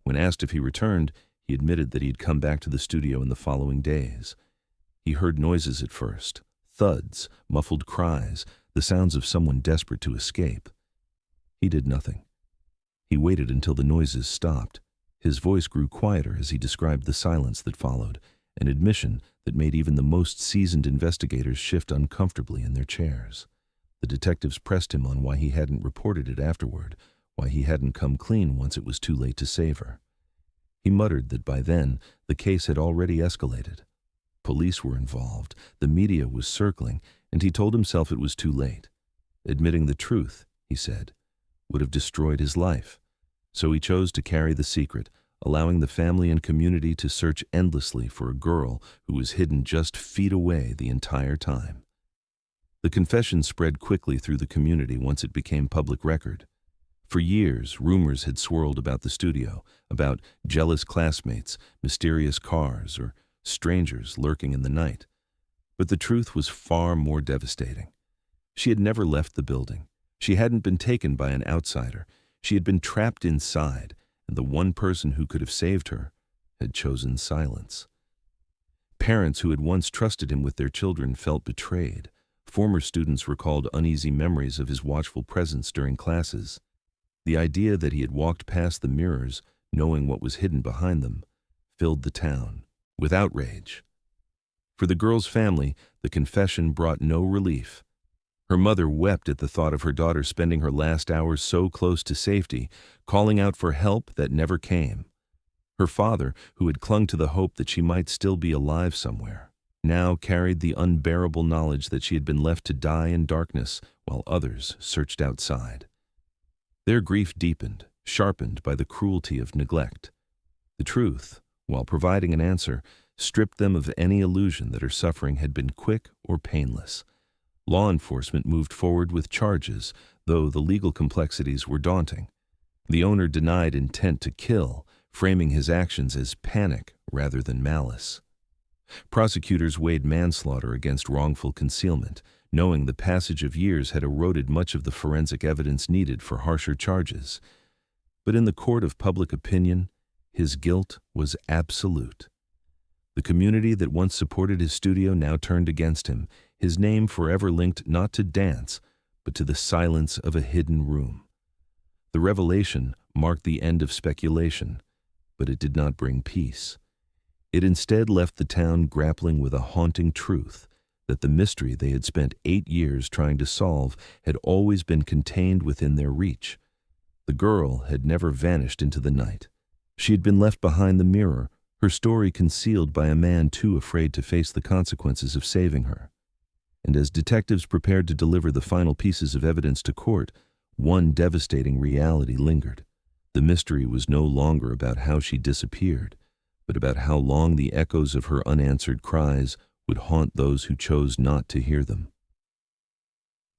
When asked if he returned, he admitted that he had come back to the studio in the following days. He heard noises at first, thuds, muffled cries, the sounds of someone desperate to escape. He did nothing. He waited until the noises stopped. His voice grew quieter as he described the silence that followed, an admission that made even the most seasoned investigators shift uncomfortably in their chairs. The detectives pressed him on why he hadn't reported it afterward, why he hadn't come clean once it was too late to save her. He muttered that by then, the case had already escalated. Police were involved, the media was circling, and he told himself it was too late. Admitting the truth, he said, would have destroyed his life. So he chose to carry the secret, allowing the family and community to search endlessly for a girl who was hidden just feet away the entire time. The confession spread quickly through the community once it became public record. For years, rumors had swirled about the studio, about jealous classmates, mysterious cars, or strangers lurking in the night. But the truth was far more devastating. She had never left the building. She hadn't been taken by an outsider. She had been trapped inside, and the one person who could have saved her had chosen silence. Parents who had once trusted him with their children felt betrayed. Former students recalled uneasy memories of his watchful presence during classes. The idea that he had walked past the mirrors, knowing what was hidden behind them, filled the town with outrage. For the girl's family, the confession brought no relief. Her mother wept at the thought of her daughter spending her last hours so close to safety, calling out for help that never came. Her father, who had clung to the hope that she might still be alive somewhere, now carried the unbearable knowledge that she had been left to die in darkness while others searched outside. Their grief deepened, sharpened by the cruelty of neglect. The truth, while providing an answer, stripped them of any illusion that her suffering had been quick or painless. Law enforcement moved forward with charges, though the legal complexities were daunting. The owner denied intent to kill, framing his actions as panic rather than malice. Prosecutors weighed manslaughter against wrongful concealment, knowing the passage of years had eroded much of the forensic evidence needed for harsher charges. But in the court of public opinion, his guilt was absolute. The community that once supported his studio now turned against him, his name forever linked not to dance, but to the silence of a hidden room. The revelation marked the end of speculation, but it did not bring peace. It instead left the town grappling with a haunting truth, that the mystery they had spent 8 years trying to solve had always been contained within their reach. The girl had never vanished into the night. She had been left behind the mirror, her story concealed by a man too afraid to face the consequences of saving her. And as detectives prepared to deliver the final pieces of evidence to court, one devastating reality lingered. The mystery was no longer about how she disappeared, but about how long the echoes of her unanswered cries would haunt those who chose not to hear them.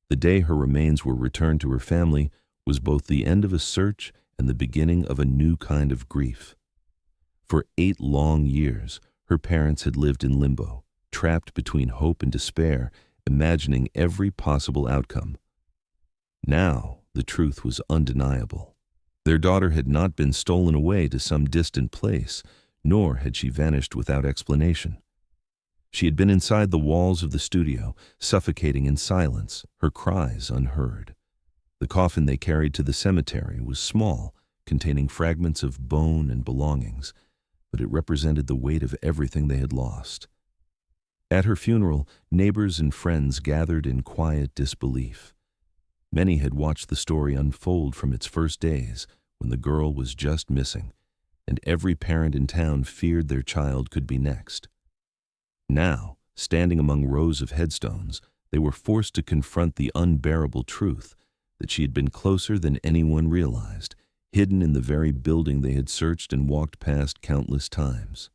The day her remains were returned to her family was both the end of a search and the beginning of a new kind of grief. For 8 long years, her parents had lived in limbo, trapped between hope and despair, imagining every possible outcome. Now, the truth was undeniable. Their daughter had not been stolen away to some distant place, nor had she vanished without explanation. She had been inside the walls of the studio, suffocating in silence, her cries unheard. The coffin they carried to the cemetery was small, containing fragments of bone and belongings, but it represented the weight of everything they had lost. At her funeral, neighbors and friends gathered in quiet disbelief. Many had watched the story unfold from its first days, when the girl was just missing, and every parent in town feared their child could be next. Now, standing among rows of headstones, they were forced to confront the unbearable truth that she had been closer than anyone realized, hidden in the very building they had searched and walked past countless times.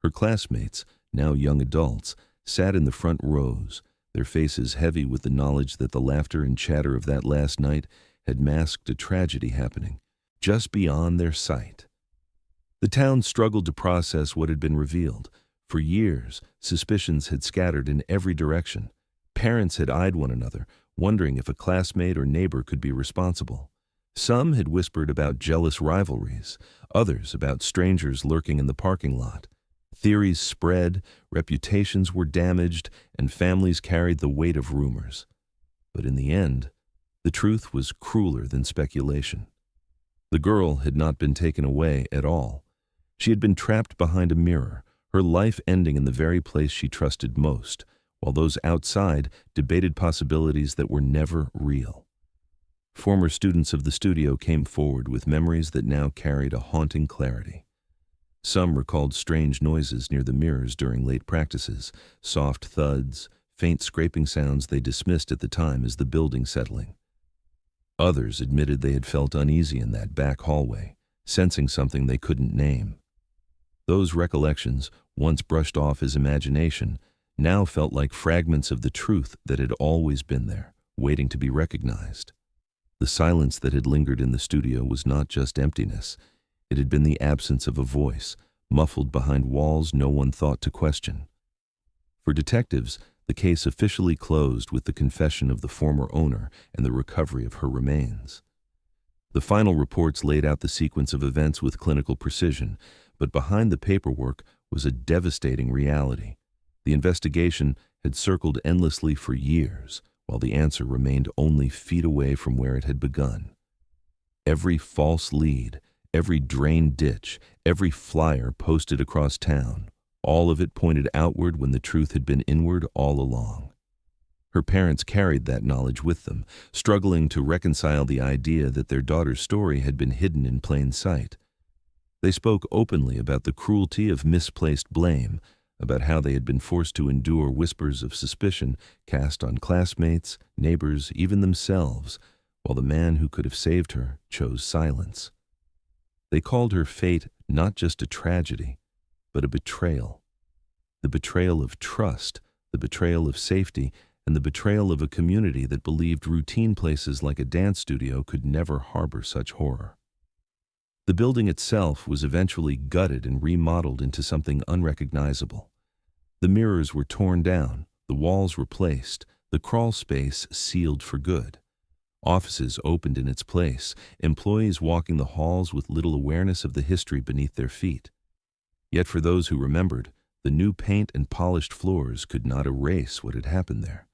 Her classmates, now young adults, sat in the front rows, their faces heavy with the knowledge that the laughter and chatter of that last night had masked a tragedy happening just beyond their sight. The town struggled to process what had been revealed. For years, suspicions had scattered in every direction. Parents had eyed one another, wondering if a classmate or neighbor could be responsible. Some had whispered about jealous rivalries, others about strangers lurking in the parking lot. Theories spread, reputations were damaged, and families carried the weight of rumors. But in the end, the truth was crueler than speculation. The girl had not been taken away at all. She had been trapped behind a mirror, her life ending in the very place she trusted most, while those outside debated possibilities that were never real. Former students of the studio came forward with memories that now carried a haunting clarity. Some recalled strange noises near the mirrors during late practices, soft thuds, faint scraping sounds they dismissed at the time as the building settling. Others admitted they had felt uneasy in that back hallway, sensing something they couldn't name. Those recollections, once brushed off as imagination, now felt like fragments of the truth that had always been there, waiting to be recognized. The silence that had lingered in the studio was not just emptiness. It had been the absence of a voice, muffled behind walls no one thought to question. For detectives, the case officially closed with the confession of the former owner and the recovery of her remains. The final reports laid out the sequence of events with clinical precision, but behind the paperwork was a devastating reality. The investigation had circled endlessly for years, while the answer remained only feet away from where it had begun. Every false lead, every drained ditch, every flyer posted across town, All of it pointed outward when the truth had been inward all along. Her parents carried that knowledge with them, struggling to reconcile the idea that their daughter's story had been hidden in plain sight. They spoke openly about the cruelty of misplaced blame, about how they had been forced to endure whispers of suspicion cast on classmates, neighbors, even themselves, while the man who could have saved her chose silence. They called her fate not just a tragedy, but a betrayal. The betrayal of trust, the betrayal of safety, and the betrayal of a community that believed routine places like a dance studio could never harbor such horror. The building itself was eventually gutted and remodeled into something unrecognizable. The mirrors were torn down, the walls replaced, the crawl space sealed for good. Offices opened in its place, employees walking the halls with little awareness of the history beneath their feet. Yet for those who remembered, the new paint and polished floors could not erase what had happened there.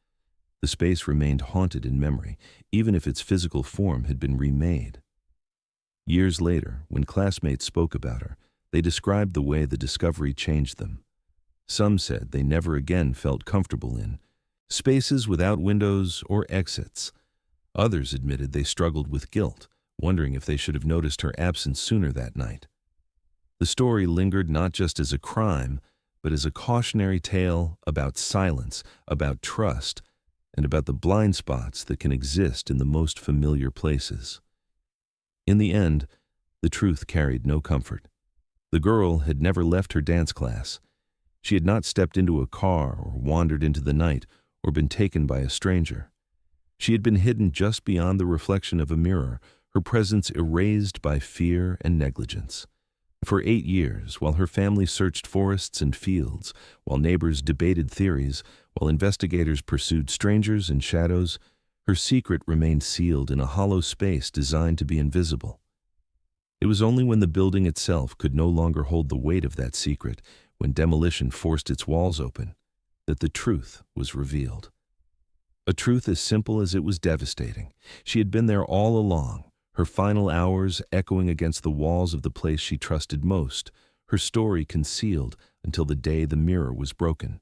The space remained haunted in memory, even if its physical form had been remade. Years later, when classmates spoke about her, they described the way the discovery changed them. Some said they never again felt comfortable in spaces without windows or exits. Others admitted they struggled with guilt, wondering if they should have noticed her absence sooner that night. The story lingered not just as a crime, but as a cautionary tale about silence, about trust, and about the blind spots that can exist in the most familiar places. In the end, the truth carried no comfort. The girl had never left her dance class. She had not stepped into a car or wandered into the night or been taken by a stranger. She had been hidden just beyond the reflection of a mirror, her presence erased by fear and negligence. For 8 years, while her family searched forests and fields, while neighbors debated theories, while investigators pursued strangers and shadows, her secret remained sealed in a hollow space designed to be invisible. It was only when the building itself could no longer hold the weight of that secret, when demolition forced its walls open, that the truth was revealed. A truth as simple as it was devastating. She had been there all along, her final hours echoing against the walls of the place she trusted most, her story concealed until the day the mirror was broken.